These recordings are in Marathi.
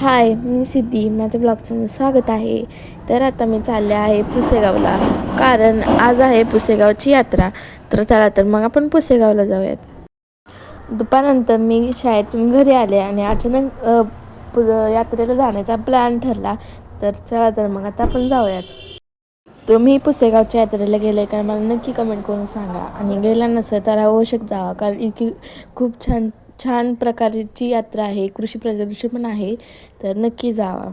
हाय, मी सिद्धी. माझ्या ब्लॉगचं स्वागत आहे. तर आता मी चालले आहे पुसेगावला, कारण आज आहे पुसेगावची यात्रा. तर चला तर मग आपण पुसेगावला जाऊयात. दुपारनंतर मी शाळेतून घरी आले आणि अचानक यात्रेला जाण्याचा प्लॅन ठरला. तर चला तर मग आता आपण जाऊयात. तुम्ही पुसेगावच्या यात्रेला गेले का मला नक्की कमेंट करून सांगा, आणि गेला नसेल तर आवश्यक जावा, कारण इतकी खूप छान छान प्रकारची यात्रा आहे. कृषी प्रदर्शन पण आहे, तर नक्की जावा.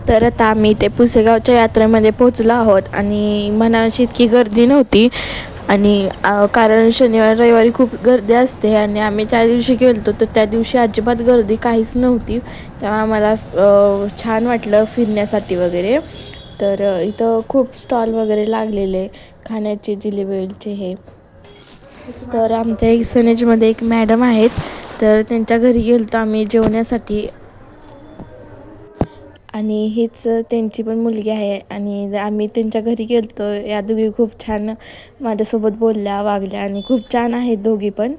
तर आता आम्ही ते पुसेगावच्या यात्रेमध्ये पोचलो आहोत, आणि म्हणावी इतकी गर्दी नव्हती. आणि कारण शनिवार रविवारी खूप गर्दी असते, आणि आम्ही त्या दिवशी गेलो तर त्या दिवशी अजिबात गर्दी काहीच नव्हती. तेव्हा आम्हाला छान वाटलं फिरण्यासाठी वगैरे. तर इथं खूप स्टॉल वगैरे लागलेले खाण्याचे, जिलेबीचे हे. तर आमच्या सनेजमध्ये एक मॅडम आहेत, तर त्यांच्या घरी गेलो आम्ही जेवण्यासाठी. आणि हीच त्यांची पण मुलगी आहे, आणि आम्ही त्यांच्या घरी गेलो. या दोघी खूप छान माझ्यासोबत बोलल्या, वागल्या, आणि खूप छान आहेत दोघी पण.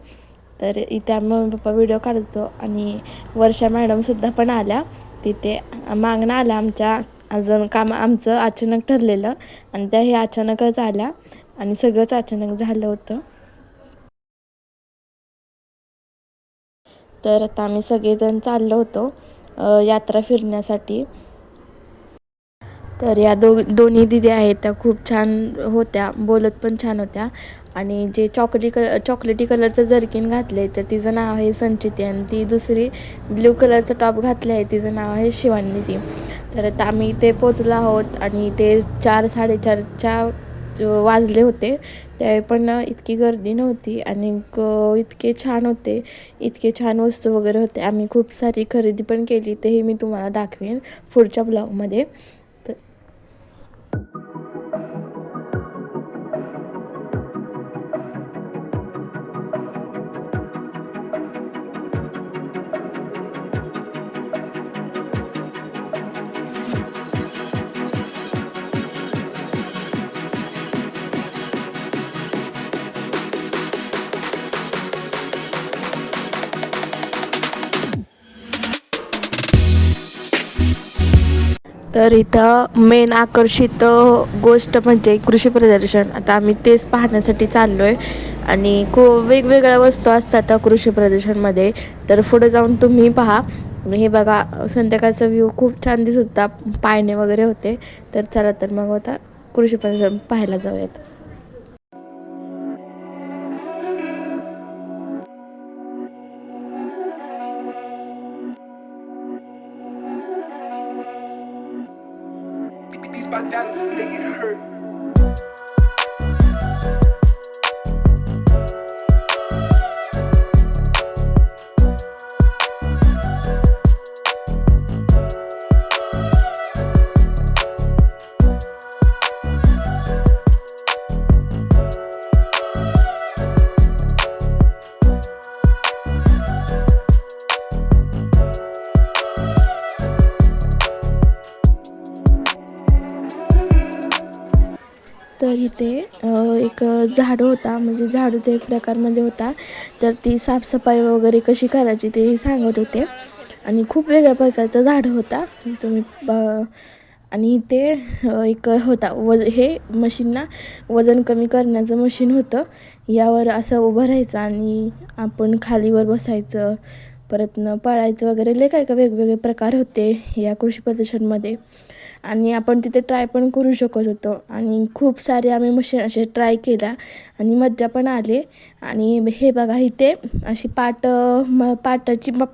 तर इथे मम्मी पप्पा व्हिडिओ काढतो, आणि वर्षा मॅडमसुद्धा पण आल्या तिथे. मागणं आल्या आमच्या, अजून काम आमचं अचानक ठरलेलं, आणि त्या हे अचानकच आल्या, आणि सगळंच अचानक झालं होतं. तर आता आम्ही सगळेजण चाललो होतो यात्रा फिरण्यासाठी. तर या दोन्ही दिदी आहेत त्या खूप छान होत्या, बोलत पण छान होत्या. आणि जे चॉकलेटी कलरचं जर्किन घातले तर तिचं नाव आहे संचिती, आणि ती दुसरी ब्ल्यू कलरचं टॉप घातले आहे तिचं नाव आहे शिवानी ती. तर आता आम्ही ते पोचलो आहोत, आणि ते 4-4:30च्या वाजले होते. त्यावेळी पण इतकी गर्दी नव्हती, आणि इतके छान होते, इतके छान वस्तू वगैरे होते. आम्ही खूप सारी खरेदी पण केली, तेही मी तुम्हाला दाखवेन पुढच्या ब्लॉगमध्ये. तर इथं मेन आकर्षित गोष्ट म्हणजे कृषी प्रदर्शन. आता आम्ही तेच पाहण्यासाठी चाललो आहे, आणि खूप वेगवेगळ्या वस्तू असतात त्या कृषी प्रदर्शनमध्ये. तर पुढे जाऊन तुम्ही पहा. हे बघा, संध्याकाळचा व्ह्यू खूप छान दिसत होता, पाळणे वगैरे होते. तर चला तर मग आता कृषी प्रदर्शन पाहायला जाऊयात. Beats by Dallas, make it hurt. तर इथे एक झाडू होता, म्हणजे झाडूचा एक प्रकारमध्ये होता. तर ती साफसफाई वगैरे कशी करायची ते सांगत होते. आणि खूप वेगळ्या प्रकारचा झाडू होता तुम्ही आणि ते एक होता हे मशीन ना, वजन कमी करण्याचं मशीन होतं. यावर असं उभं राहायचं आणि आपण खालीवर बसायचं, परत पळायचं वगैरे, लय काय वेगवेगळे प्रकार होते या कृषी प्रदर्शनमध्ये. आणि आपण तिथे ट्राय पण करू शकत होतो. आणि खूप सारे आम्ही मशीन असे ट्राय केल्या आणि मज्जा पण आली. आणि हे बघा, इथे अशी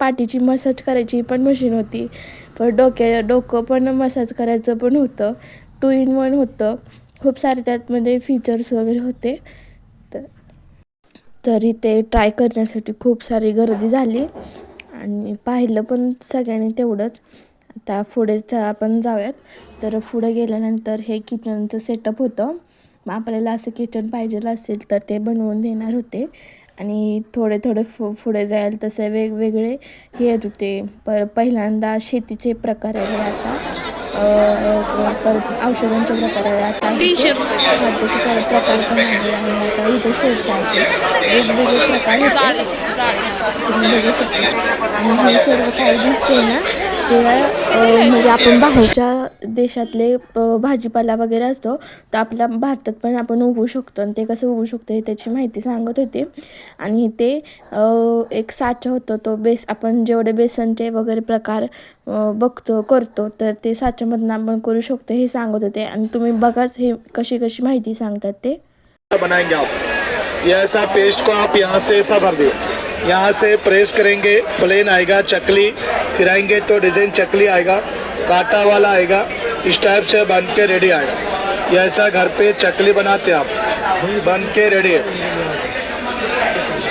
पाठीची मसाज करायची पण मशीन होती. पण डोकं पण मसाज करायचं पण होतं. 2 in 1 होतं. खूप सारे त्यातमध्ये फीचर्स वगैरे होते. तर इथे ट्राय करण्यासाठी खूप सारी गर्दी झाली आणि पाहिलं पण सगळ्यांनी तेवढंच. आता पुढेच आपण जाऊयात. तर पुढे गेल्यानंतर हे किचनचं सेटअप होतं. मग आपल्याला असं किचन पाहिजेलं असेल तर ते बनवून देणार होते. आणि थोडे पुढे जायला तसे वेगवेगळे हे येत होते. पहिल्यांदा शेतीचे प्रकार आले, आता परत औषधांचे प्रकार आले, आता खाद्याचे प्रकार पण आले. आणि आता इथं शोचे असे वेगवेगळे प्रकार होते, तुम्ही बघू शकता. आणि हे सर्व काही दिसते ना, ते म्हणजे आपण बाहेरच्या देशातले भाजीपाला वगैरे असतो, तर आपल्या भारतात पण आपण उगवू शकतो. आणि ते कसं उगवू शकतो हे त्याची माहिती सांगत होते. आणि ते एक साचा होतं, तो आपण जेवढे बेसनचे वगैरे प्रकार करतो, तर ते साच्यामधून आपण करू शकतो हे सांगत होते. आणि तुम्ही बघाच हे कशी माहिती सांगतात ते. बनाएंगे आप ये ऐसा पेस्ट को आप यहाँ से ऐसा भर दो, यहाँ से प्रेस करेंगे, प्लेन आएगा चकली, फिराएंगे तो डिजाइन चकली आएगा, काटा वाला आएगा, इस टाइप से बन के रेडी आएगा। ये ऐसा घर पे चकली बनाते आप, बन के रेडी है।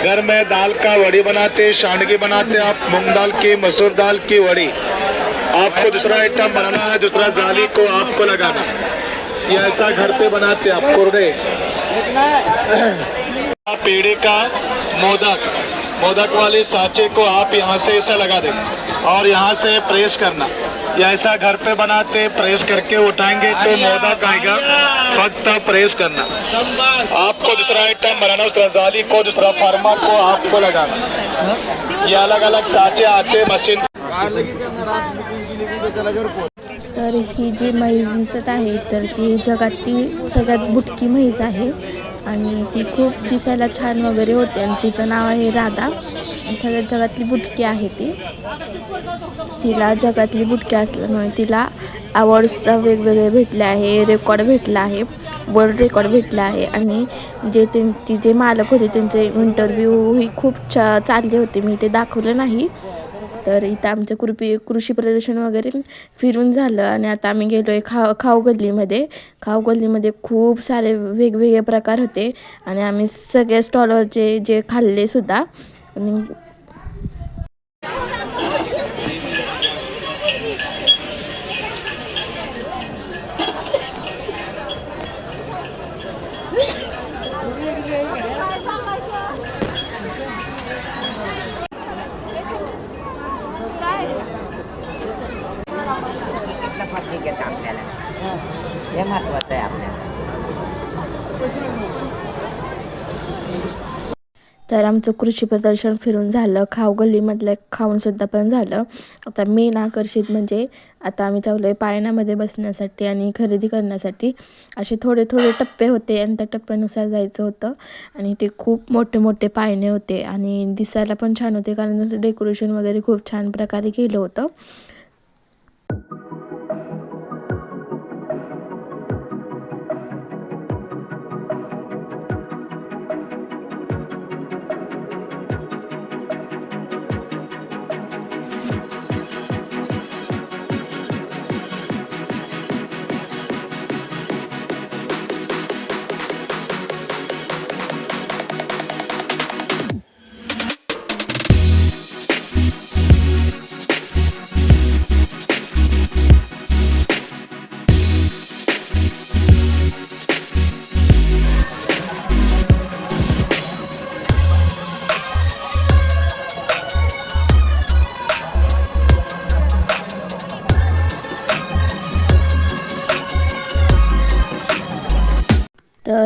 घर में दाल का वड़ी बनाते, सांडगी बनाते आप, मूंग दाल की, मसूर दाल की वड़ी। आपको दूसरा आइटम बनाना है, दूसरा जाली को आपको लगाना। ये ऐसा घर पे बनाते आप कुरडे। पेड़े का मोदक वाले सांचे को आप यहाँ से ऐसा लगा देंगे और यहाँ से प्रेस करना। या ऐसा घर पे बनाते, प्रेस करके उठाएंगे तो मोदक आएगा, फक्त प्रेस करना। आपको दूसरा आइटम बनाना, दूसरा जाली को, दूसरा फर्मा को आपको लगाना। ये अलग अलग सांचे आते मशीन। तर ही जी म्हैस दिसत आहे, तर ती जगातली सगळ्यात बुटकी म्हैस आहे. आणि ती खूप दिसायला छान वगैरे होते. आणि तिचं नाव आहे राधा. सगळ्यात जगातली बुटकी आहे ती. तिला जगातली बुटकी असल्यामुळे तिला अवॉर्ड्सला वेगवेगळे भेटले आहे, रेकॉर्ड भेटला आहे, वर्ल्ड रेकॉर्ड भेटला आहे. आणि त्यांची जे मालक होते त्यांचे इंटरव्ह्यू ही खूप चालले होते, मी ते दाखवलं नाही. तर इथं आमचं कृषी प्रदर्शन वगैरे फिरून झालं. आणि आता आम्ही गेलो आहे खाऊ गल्लीमध्ये खूप सारे वेगवेगळे प्रकार होते. आणि आम्ही सगळ्या स्टॉलवरचे जे खाल्ले सुद्धा. आणि आपल्याला हे महत्वाचं आहे आपल्याला. तर आमचं कृषी प्रदर्शन फिरून झालं, खाऊ गल्लीमधलं खाऊनसुद्धा पण झालं. आता मेन आकर्षित म्हणजे आता आम्ही चाललो आहे पाळण्यामध्ये बसण्यासाठी आणि खरेदी करण्यासाठी. असे थोडे टप्पे होते आणि त्या टप्प्यानुसार जायचं होतं. आणि ते खूप मोठे पाळणे होते आणि दिसायला पण छान होते, कारण त्याचं डेकोरेशन वगैरे खूप छान प्रकारे केलं होतं.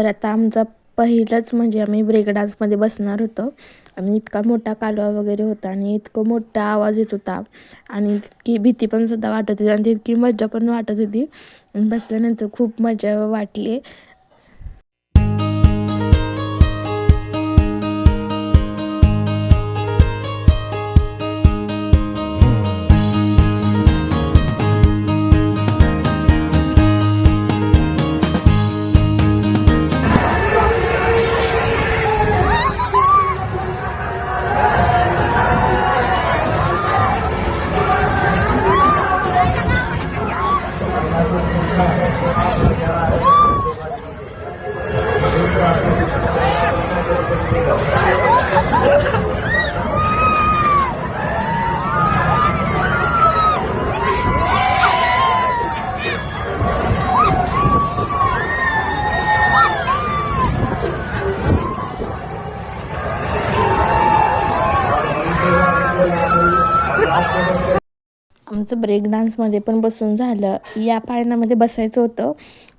आता आमचा पहिलंच म्हणजे आम्ही ब्रेक डान्समध्ये बसणार होतो आणि इतका मोठा कालवा वगैरे होता आणि इतकं मोठा आवाज येत होता आणि इतकी भीती पण सुद्धा वाटत होती आणि तितकी मजा पण वाटत होती. आणि बसल्यानंतर खूप मजा वाटली. आमचं ब्रेक डान्समध्ये पण बसून झालं. या पाळण्यामध्ये बसायचं होतं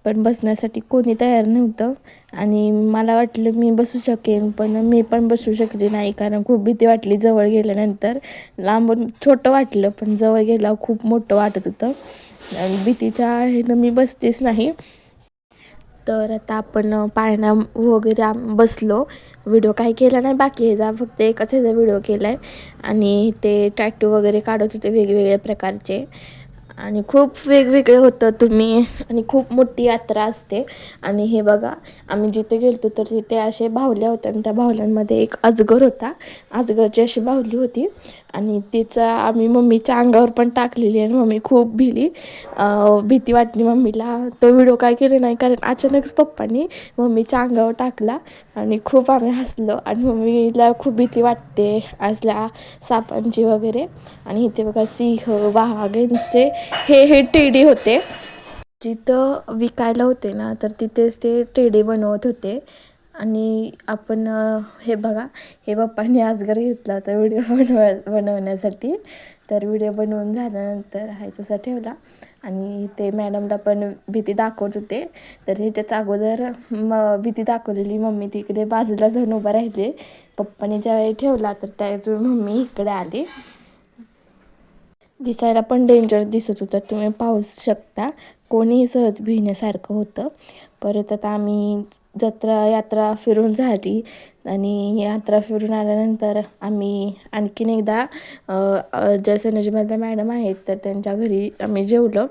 पण बसण्यासाठी कोणी तयार नव्हतं आणि मला वाटलं मी बसू शकेन पण मी पण बसू शकले नाही कारण खूप भीती वाटली. जवळ गेल्यानंतर लांबून छोटं वाटलं पण जवळ गेल्यावर खूप मोठं वाटत होतं आणि भीतीच्या ह्यानं मी बसतेच नाही. तर आता आपण पाळणा वगैरे बसलो. व्हिडिओ काही केला नाही बाकी ह्याचा, फक्त एकच ह्याचा व्हिडिओ केला आहे आणि ते टॅटू वगैरे काढत होते वेगवेगळ्या प्रकारचे आणि खूप वेगवेगळे होतं तुम्ही आणि खूप मोठी यात्रा असते. आणि हे बघा आम्ही जिथे गेलतो तर तिथे असे बाहुल्या होत्या आणि त्या बाहुल्यांमध्ये एक अजगर होता. अजगरची अशी बाहुली होती आणि तिचा आम्ही मम्मीच्या अंगावर पण टाकलेली आणि मम्मी खूप भीती वाटली मम्मीला. तो व्हिडिओ काय केले नाही कारण अचानकच पप्पांनी मम्मीच्या अंगावर टाकला आणि खूप आम्ही हसलो आणि मम्मीला खूप भीती वाटते असल्या सापांची वगैरे. आणि इथे बघा सिंह वाघांचे हे टेडी होते. जिथं विकायला होते ना तर तिथेच ते टेडी बनवत होते. आणि आपण हे बघा हे पप्पांनी अजगर घेतला होता व्हिडिओ बनवण्यासाठी. तर व्हिडिओ बनवून झाल्यानंतर तसा ठेवला आणि ते मॅडमला पण भीती दाखवत होते. तर ह्याच्याच अगोदर भीती दाखवलेली मम्मी तिकडे बाजूला जाऊन उभा राहिले. पप्पाने ज्यावेळी ठेवला तर त्यावेळी मम्मी इकडे आली. दिसायला पण डेंजर दिसत होतं, तुम्ही पाहू शकता. कोणीही सहज भिण्यासारखं होतं. परत आता आम्ही यात्रा फिरून झाली आणि यात्रा फिरून आल्यानंतर आम्ही आणखीन एकदा ज्या सनजमधल्या मॅडम आहेत तर त्यांच्या घरी आम्ही जेवलो.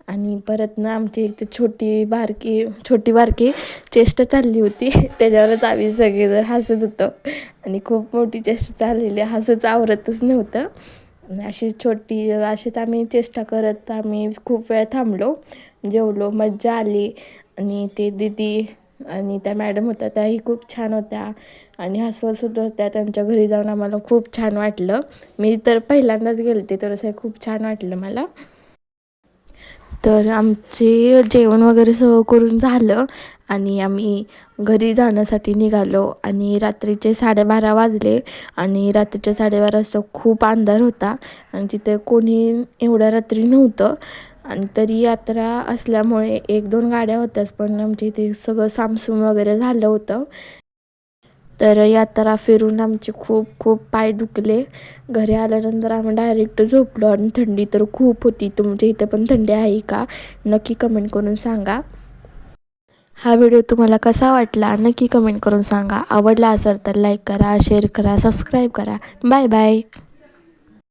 आणि परत ना आमची एक छोटी बारकी चेष्टा चालली होती. त्याच्यावरच आम्ही सगळेजण हसत होतो आणि खूप मोठी चेष्टा चाललेली, हसच आवरतच नव्हतं. अशीच आम्ही चेष्टा करत आम्ही खूप वेळ थांबलो, जेवलो, मज्जा आली. आणि ते दीदी आणि त्या मॅडम होत्या त्याही खूप छान होत्या आणि हसत होत्या. त्यांच्या घरी जाऊन आम्हाला खूप छान वाटलं. मी तर पहिल्यांदाच गेलते तर असं खूप छान वाटलं मला. तर आमचे जेवण वगैरे सगळं करून झालं आणि आम्ही घरी जाण्यासाठी निघालो आणि रात्रीचे 12:30 वाजले आणि रात्रीचे 12:30 वाजता खूप अंधार होता आणि तिथे कोणी एवढ्या रात्री नव्हतं. आणि तरी यात्रा असल्यामुळे 1-2 गाड्या होत्याच पण आमच्या इथे सगळं सामसूम वगैरे झालं होतं. तर यात्रा फिरून आमचे खूप पाय दुखले. घरी आल्यानंतर आम्ही डायरेक्ट झोपलो आणि थंडी तर खूप होती. तुमच्या इथे पण थंडी आहे का नक्की कमेंट करून सांगा. हा व्हिडिओ तुम्हाला कसा वाटला नक्की कमेंट करून सांगा. आवडला असेल तर लाईक करा, शेअर करा, सबस्क्राईब करा. Bye bye.